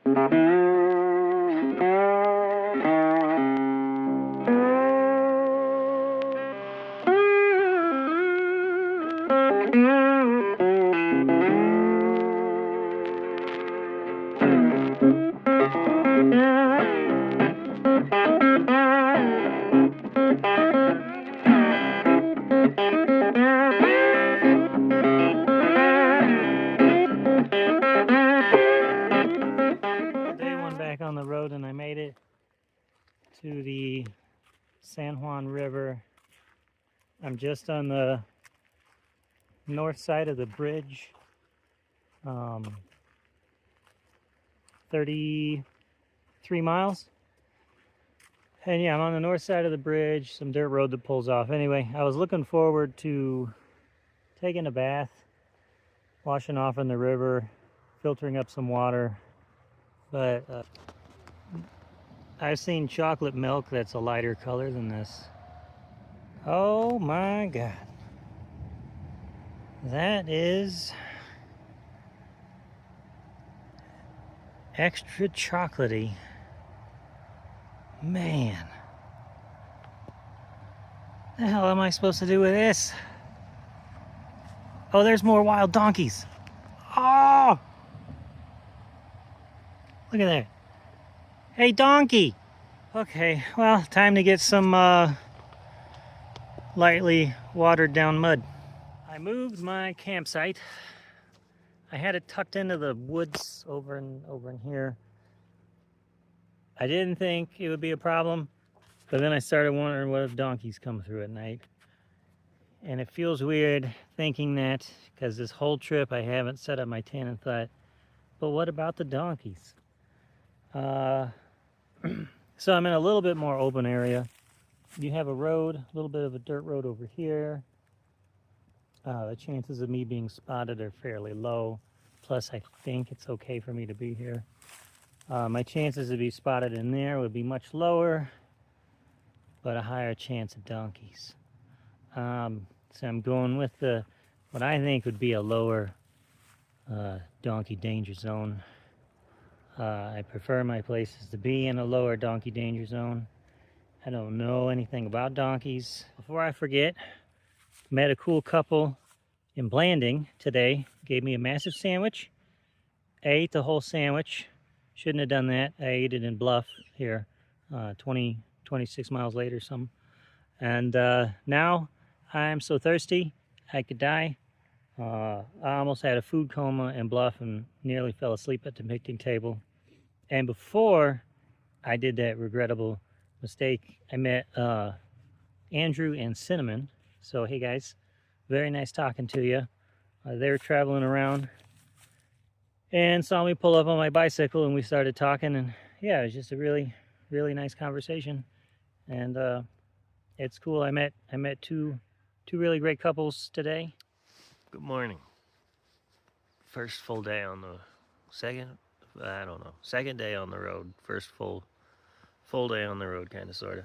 Day one back on the road, and I made it to the San Juan River. I'm just on the north side of the bridge, 33 miles. And yeah, I'm on the north side of the bridge, some dirt road that pulls off. Anyway, I was looking forward to taking a bath, washing off in the river, filtering up some water, but I've seen chocolate milk that's a lighter color than this. Oh my God. That is extra chocolatey. Man. The hell am I supposed to do with this? Oh, there's more wild donkeys. Oh! Look at that. Hey, donkey! Okay, well, time to get some lightly watered down mud. I moved my campsite. I had it tucked into the woods over in here. I didn't think it would be a problem, but then I started wondering what if donkeys come through at night. And it feels weird thinking that, because this whole trip I haven't set up my tent and thought, but what about the donkeys? So I'm in a little bit more open area. You have a road, a little bit of a dirt road over here. The chances of me being spotted are fairly low. Plus, I think it's okay for me to be here. My chances to be spotted in there would be much lower, but a higher chance of donkeys. So I'm going with what I think would be a lower donkey danger zone. I prefer my places to be in a lower donkey danger zone. I don't know anything about donkeys. Before I forget, met a cool couple in Blanding today. Gave me a massive sandwich. I ate the whole sandwich. Shouldn't have done that. I ate it in Bluff here, 26 miles later, some. And now I'm so thirsty I could die. I almost had a food coma in Bluff and nearly fell asleep at the picnic table. And before I did that regrettable mistake, I met Andrew and Cinnamon. So hey guys, very nice talking to you. They were traveling around and saw me pull up on my bicycle, and we started talking, and yeah, it was just a really, really nice conversation. And it's cool. I met two really great couples today. Good morning. First full day on the second day on the road. First full day on the road, kind of, sort of.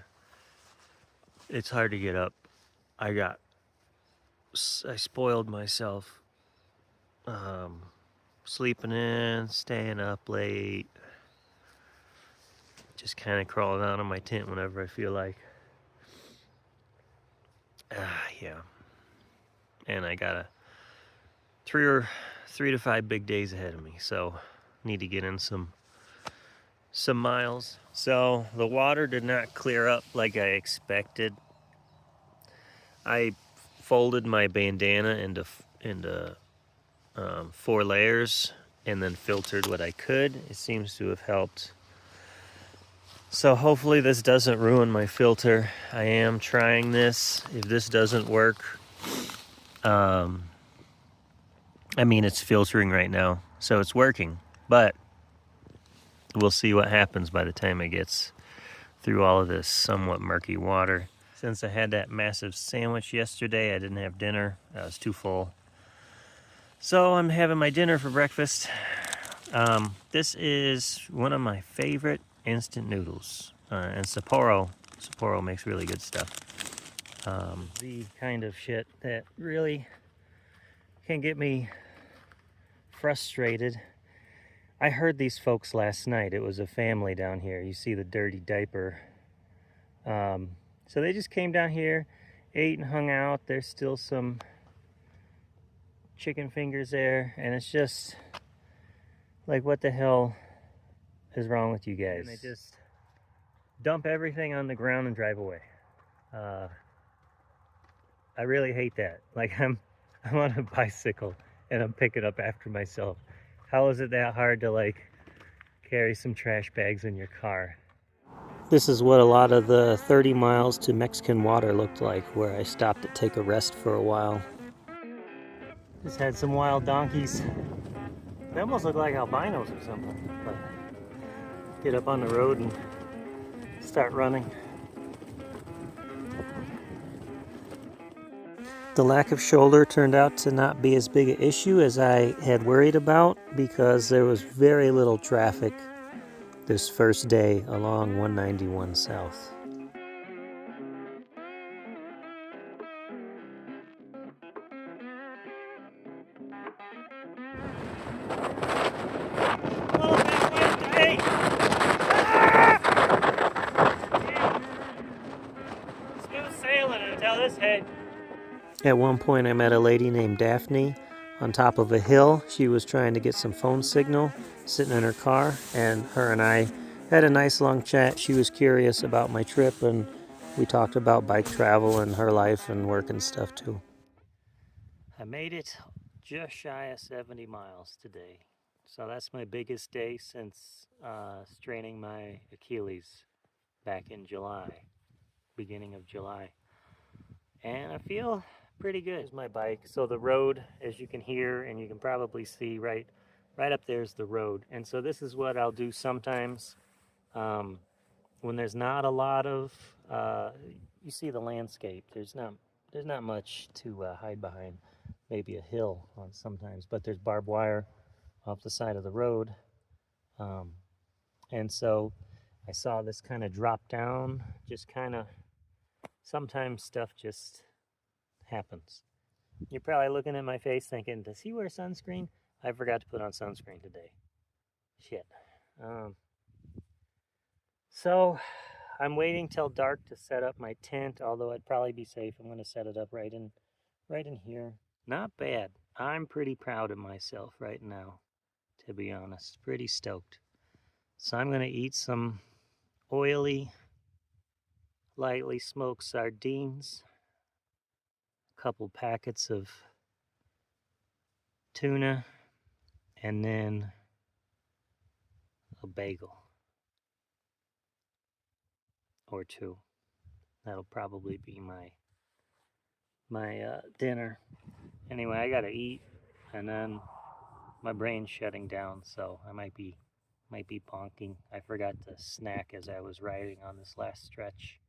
It's hard to get up. I spoiled myself. Sleeping in, staying up late, just kind of crawling out of my tent whenever I feel like. Yeah. And I got 3 to 5 big days ahead of me, so need to get in some miles. So the water did not clear up like I expected. I folded my bandana into 4 layers and then filtered what I could. It seems to have helped. So hopefully this doesn't ruin my filter. I am trying this. If this doesn't work, I mean, it's filtering right now, so it's working, but we'll see what happens by the time it gets through all of this somewhat murky water. Since I had that massive sandwich yesterday, I didn't have dinner. I was too full. So I'm having my dinner for breakfast. This is one of my favorite instant noodles, and Sapporo makes really good stuff. The kind of shit that really can get me frustrated I heard these folks last night. It was a family down here. You see the dirty diaper. So they just came down here, ate and hung out. There's still some chicken fingers there, and it's just like, what the hell is wrong with you guys? And they just dump everything on the ground and drive away. I really hate that. Like, I'm on a bicycle and I'm picking up after myself. How is it that hard to like carry some trash bags in your car? This is what a lot of the 30 miles to Mexican water looked like, where I stopped to take a rest for a while. Just had some wild donkeys. They almost look like albinos or something. But get up on the road and start running. The lack of shoulder turned out to not be as big an issue as I had worried about, because there was very little traffic this first day along 191 South. Smooth sailing until this hit. At one point I met a lady named Daphne on top of a hill. She was trying to get some phone signal, sitting in her car, and her and I had a nice long chat. She was curious about my trip, and we talked about bike travel and her life and work and stuff too. I made it just shy of 70 miles today. So that's my biggest day since straining my Achilles back in July, beginning of July. And I feel pretty good. Here's my bike. So the road, as you can hear and you can probably see, right up there's the road. And so this is what I'll do sometimes when there's not a lot of you see the landscape. There's not much to hide behind. Maybe a hill on sometimes, but there's barbed wire off the side of the road. And so I saw this kind of drop down, just kind of, sometimes stuff just happens. You're probably looking at my face thinking, does he wear sunscreen? I forgot to put on sunscreen today. Shit. So I'm waiting till dark to set up my tent, although I'd probably be safe. I'm going to set it up right in here. Not bad. I'm pretty proud of myself right now, to be honest. Pretty stoked. So I'm going to eat some oily, lightly smoked sardines, a couple packets of tuna, and then a bagel or two. That'll probably be my dinner. Anyway, I gotta eat, and then my brain's shutting down, so I might be bonking. I forgot to snack as I was riding on this last stretch.